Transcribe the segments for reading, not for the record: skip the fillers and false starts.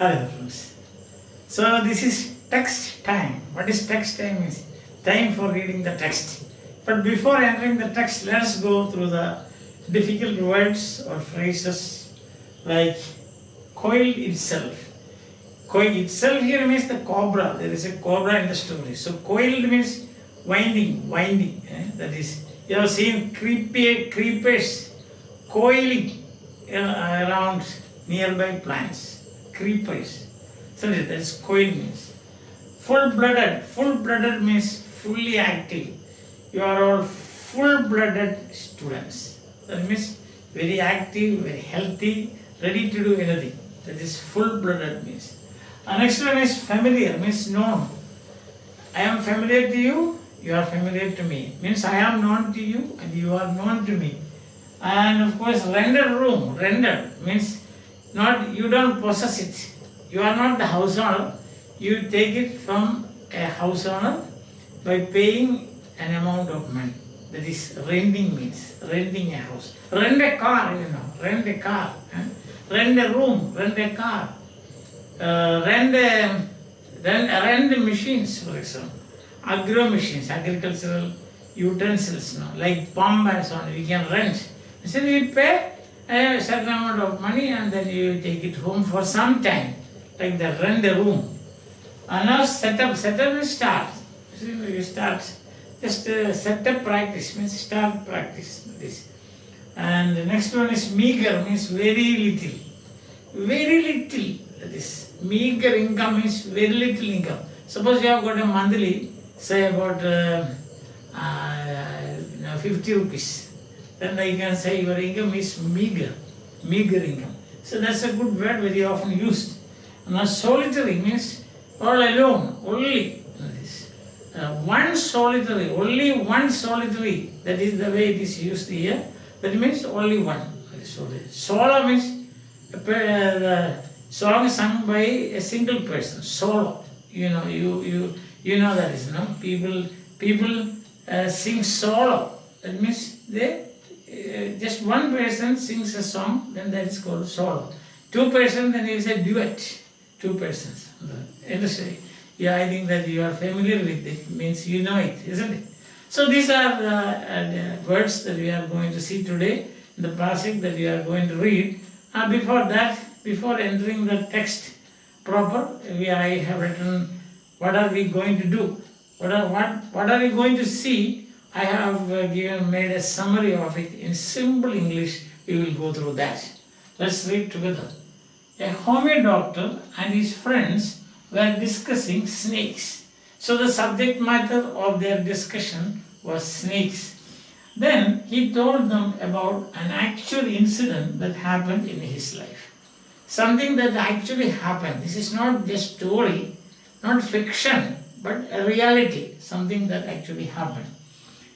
Hello friends. So this is text time. What is text time? Is time for reading the text. But before entering the text, let us go through the difficult words or phrases like coil itself. Coil itself here means the cobra. There is a cobra in the story. So coiled means winding. That is, you have seen creepers coiling around nearby plants. Creepers. So that is coil means. Full-blooded means fully active. You are all full-blooded students. That means very active, very healthy, ready to do anything. That is full-blooded means. Next one is familiar, means known. I am familiar to you, you are familiar to me. Means I am known to you and you are known to me. And of course rendered means not, you don't possess it. You are not the house owner. You take it from a house owner by paying an amount of money. That is renting means, renting a house. Rent a car, rent a car. Rent a room, rent a car. Rent machines, for example. Agro machines, agricultural utensils, like pump and so on, we can rent. So you pay a certain amount of money and then you take it home for some time, like the rent a room. And now setup is start. You start, just setup practice means start practice this. And the next one is meager, means very little. Very little, that is meager income means very little income. Suppose you have got a monthly, say about 50 rupees. Then I can say your income is meager income. So that's a good word very often used. Now solitary means all alone, only. Only one solitary, that is the way it is used here. That means only one. Solo means the song sung by a single person, solo. You know that is, no? People sing solo. That means they just one person sings a song, then that is called solo. Two persons, then it is a duet. Two persons. Understand? Yeah, I think that you are familiar with it. Means you know it, isn't it? So these are the words that we are going to see today in the passage that we are going to read. Before that, before entering the text proper, I have written what are we going to do? What are we going to see? I have made a summary of it in simple English. We will go through that. Let's read together. A homey doctor and his friends were discussing snakes. So the subject matter of their discussion was snakes. Then he told them about an actual incident that happened in his life. Something that actually happened. This is not just story, not fiction, but a reality. Something that actually happened.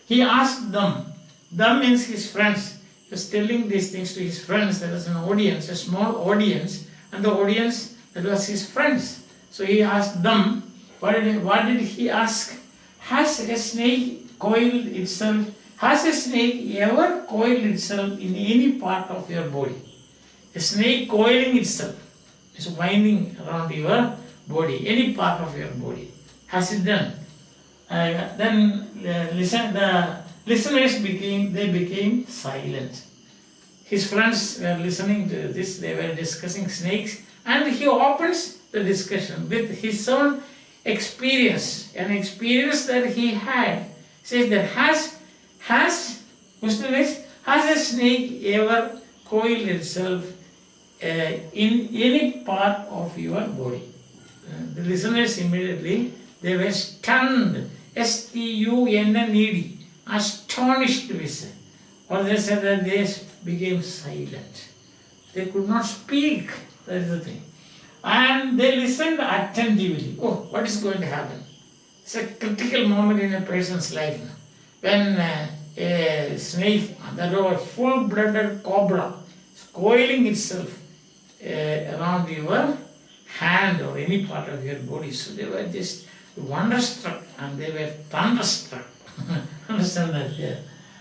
He asked them means his friends. He was telling these things to his friends. There was an audience, a small audience, and the audience, that was his friends. So he asked them, what did he ask? Has a snake coiled itself? Has a snake ever coiled itself in any part of your body? A snake coiling itself is winding around your body, any part of your body. Has it done? Then the listeners became silent. His friends were listening to this. They were discussing snakes, and he opens the discussion with his own experience, an experience that he had. Says that question is, has a snake ever coiled itself in any part of your body? The listeners immediately, they were stunned, S-T-U-N-N-E-D, astonished with, or they said that they became silent. They could not speak, that is the thing. And they listened attentively. Oh, what is going to happen? It's a critical moment in a person's life. When a snake, that was a full-blooded cobra, is coiling itself around your hand or any part of your body. So they were just wonderstruck and they were thunderstruck. Understand that? Yeah.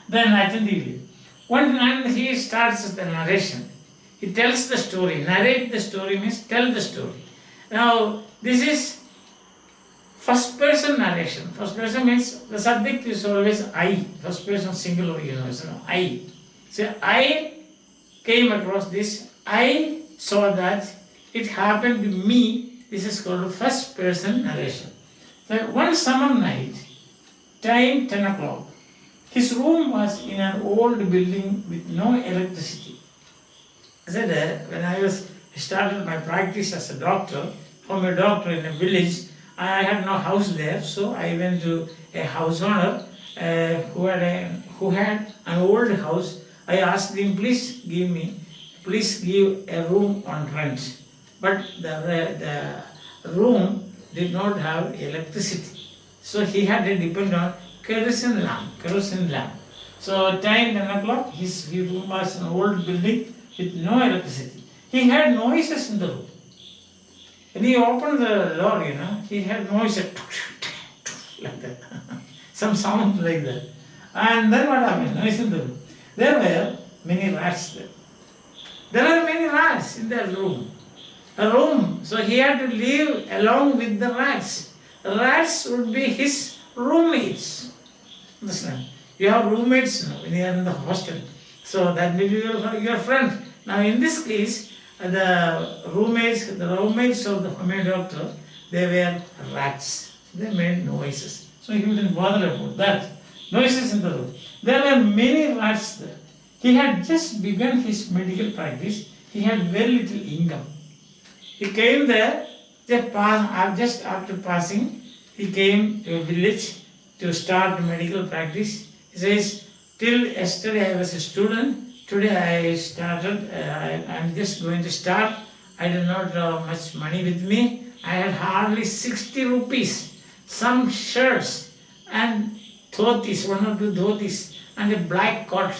Then attentively. And he starts the narration. He tells the story. Narrate the story means tell the story. Now, this is first person narration. First person means the subject is always I. First person singular, I. So, I came across this. I saw that it happened to me. This is called first person narration. So, one summer night, time 10 o'clock, his room was in an old building with no electricity. I said, when I started my practice as a doctor, from a doctor in a village, I had no house there, so I went to a house owner who had an old house. I asked him, please give a room on rent. But the room did not have electricity, so he had to depend on kerosene lamp. So time 10 o'clock, his room was an old building with no electricity. He had noises in the room. When he opened the door, he had noises like that, some sound like that. And then what happened? Noise in the room. There were many rats there. There are many rats in that room. A room, so he had to live along with the rats. The rats would be his roommates. Understand? You have roommates when you are in the hostel. So that will be your friend. Now in this case, the roommates of the homemade doctor, they were rats. They made noises. So he didn't bother about that. Noises in the room. There were many rats there. He had just begun his medical practice. He had very little income. He came there, just after passing, he came to a village to start medical practice. He says, till yesterday I was a student. Today I started, I'm just going to start. I do not have much money with me. I had hardly 60 rupees, some shirts and dhotis, 1 or 2 dhotis, and a black coat,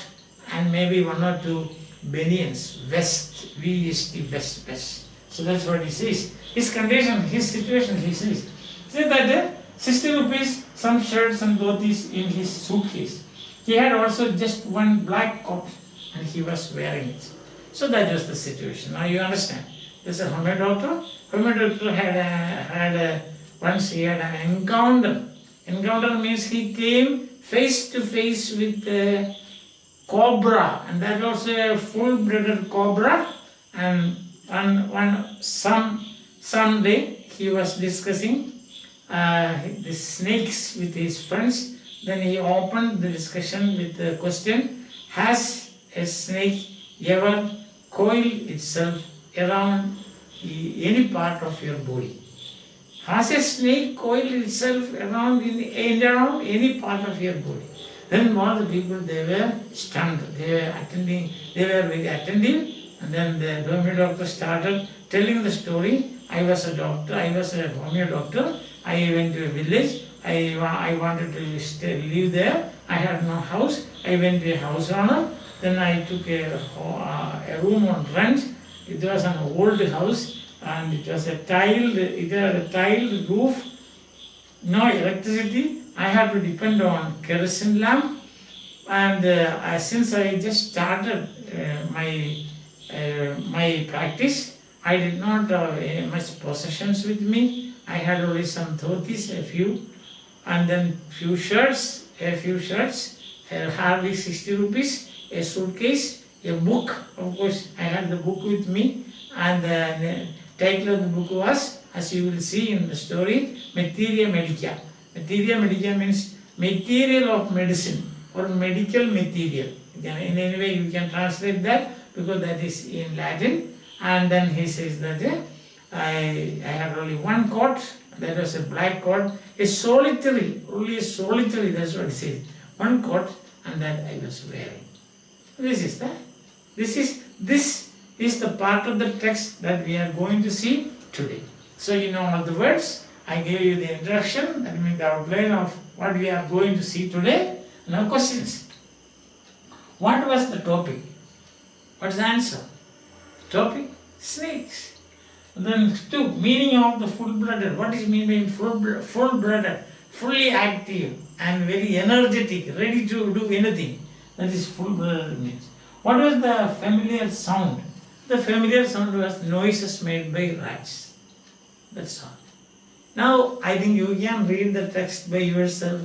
and maybe 1 or 2 banians, vest, V-E-S-T, vest. So that's what he says. His condition, his situation, he says. Say that 60 rupees, some shirts and dhotis in his suitcase. He had also just 1 black coat, and he was wearing it. So that was the situation. Now you understand. There's a homemade doctor. Homemade doctor once he had an encounter. Encounter means he came face to face with a cobra, and that was a full-blooded cobra. And someday he was discussing the snakes with his friends. Then he opened the discussion with the question, has a snake ever coiled itself around any part of your body? Has a snake coiled itself around any part of your body? Then all the people, they were stunned. They were very attentive. And then the homeo doctor started telling the story. I was a doctor, I was a homeo doctor. I went to a village. I wanted to live there. I had no house. I went to a house owner. Then I took a room on rent. It was an old house, and it was it had a tiled roof, no electricity. I had to depend on kerosene lamp. And since I just started my practice, I did not have much possessions with me. I had only some dhotis, a few, and then a few shirts, hardly 60 rupees, a suitcase, a book. Of course, I had the book with me, and the title of the book was, as you will see in the story, Materia Medica. Materia Medica means material of medicine or medical material. In any way you can translate that, because that is in Latin. And then he says that I had only 1 coat, that was a black coat, only a solitary, that's what he says. 1 coat, and that I was wearing. This is the part of the text that we are going to see today. So you know all the words. I gave you the introduction, that means the outline of what we are going to see today. Now questions. What was the topic? What's the answer? Topic? Snakes. And then 2, meaning of the full-blooded. What is mean by full-blooded? Fully active and very energetic, ready to do anything. That is full-blooded means. What was the familiar sound? The familiar sound was noises made by rats. That's all. Now, I think you can read the text by yourself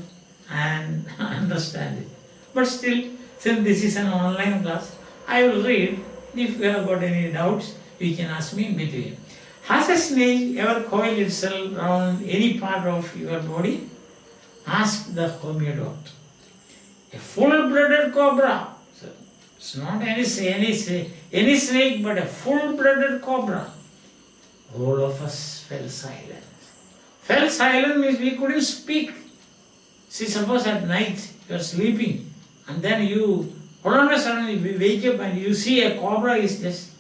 and understand it. But still, since this is an online class, I will read. If you have got any doubts, you can ask me in between. Has a snake ever coiled itself around any part of your body? Ask the homeo doctor. A full-blooded cobra. So it's not any snake, but a full-blooded cobra. All of us fell silent. Fell silent means we couldn't speak. See, suppose at night you are sleeping and then you all of a sudden you wake up and you see a cobra is just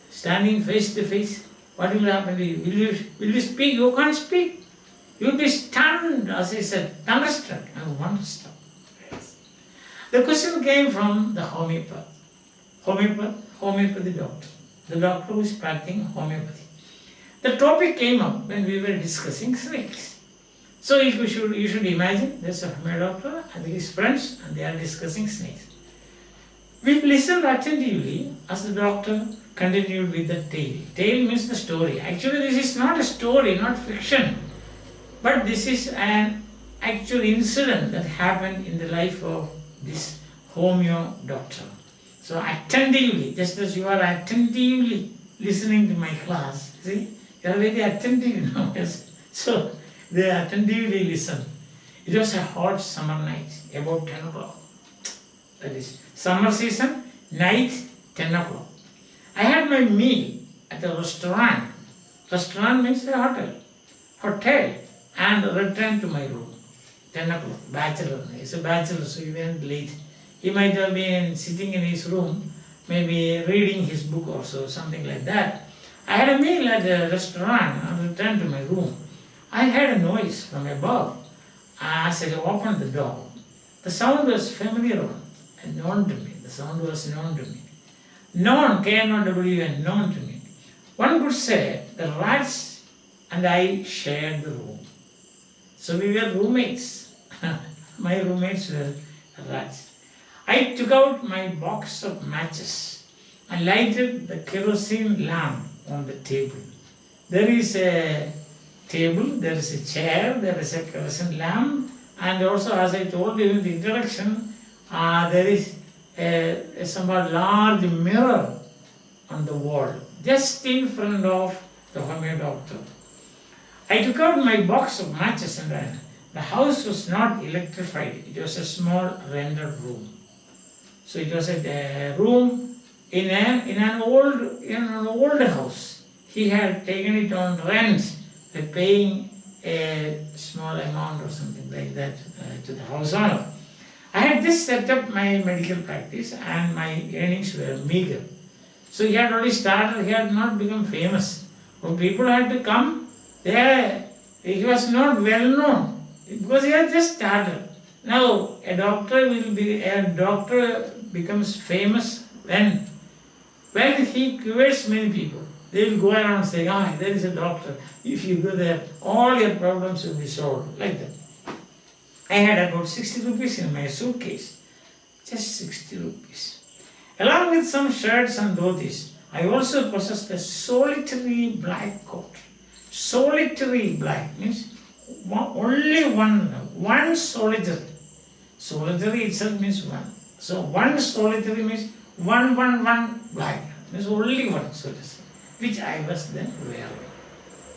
standing face to face. What will happen to you? Will you speak? You can't speak. You will be stunned, as I said, thunderstruck and wonderstruck. Yes. The question came from the homeopath. Homeopathy doctor. The doctor who is practicing homeopathy. The topic came up when we were discussing snakes. So you should imagine there's a homeopathy doctor and his friends and they are discussing snakes. We listened attentively as the doctor continued with the tale. Tale means the story. Actually, this is not a story, not fiction, but this is an actual incident that happened in the life of this homeo doctor. So attentively, just as you are attentively listening to my class, see, you are very attentive now. Yes. So they attentively listen. It was a hot summer night, about 10 o'clock. That is summer season, night, 10 o'clock. I had my meal at a restaurant. Restaurant means a hotel. Hotel, and returned to my room. 10 o'clock, bachelor. He's a bachelor, so he went late. He might have been sitting in his room, maybe reading his book or so, something like that. I had a meal at a restaurant and returned to my room. I heard a noise from above as I opened the door. The sound was familiar and known to me. The sound was known to me. Known, K-N-O-W-N, known to me. One could say the rats and I shared the room. So we were roommates. My roommates were rats. I took out my box of matches and lighted the kerosene lamp on the table. There is a table, there is a chair, there is a kerosene lamp, and also, as I told you in the introduction, there is a somewhat large mirror on the wall, just in front of the homeo doctor. I took out my box of matches and the house was not electrified. It was a small rented room. So it was a room in an old house. He had taken it on rent, paying a small amount or something like that to the house owner. I had just set up my medical practice and my earnings were meager. So he had only started, he had not become famous. When people had to come, he was not well known because he had just started. Now, a doctor becomes famous when he cures many people. They will go around saying, there is a doctor. If you go there, all your problems will be solved. Like that. I had about 60 rupees in my suitcase. Just 60 rupees. Along with some shirts and dhotis, I also possessed a solitary black coat. Solitary black means only one solitary. Solitary itself means one. So one solitary means one black. Means only one solitary, which I was then wearing.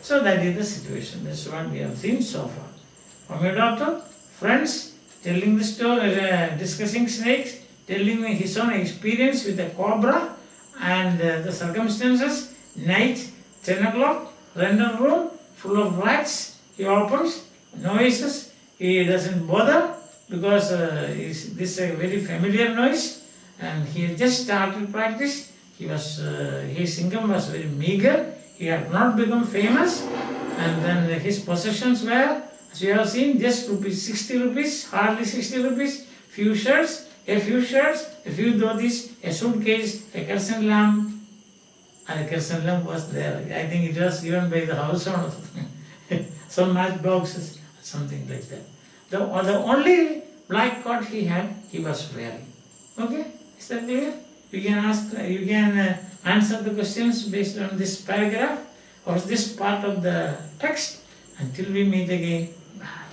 So that is the situation. That's what we have seen so far. Homeo doctor, friends, telling the story, discussing snakes, telling me his own experience with a cobra and the circumstances. Night, 10 o'clock, rental room, full of rats. He opens, noises. He doesn't bother because this is a very familiar noise and he had just started practice. His income was very meager. He had not become famous and then his possessions were, as you have seen, just 60 rupees, hardly 60 rupees, a few shirts, a few dhotis, a suitcase, a kerosene lamp, and the kerosene lamp was there. I think it was given by the house owner. Some matchboxes, something like that. The only black coat he had, he was wearing. Okay, is that clear? You can answer the questions based on this paragraph. for this part of the text. Until we meet again, bye.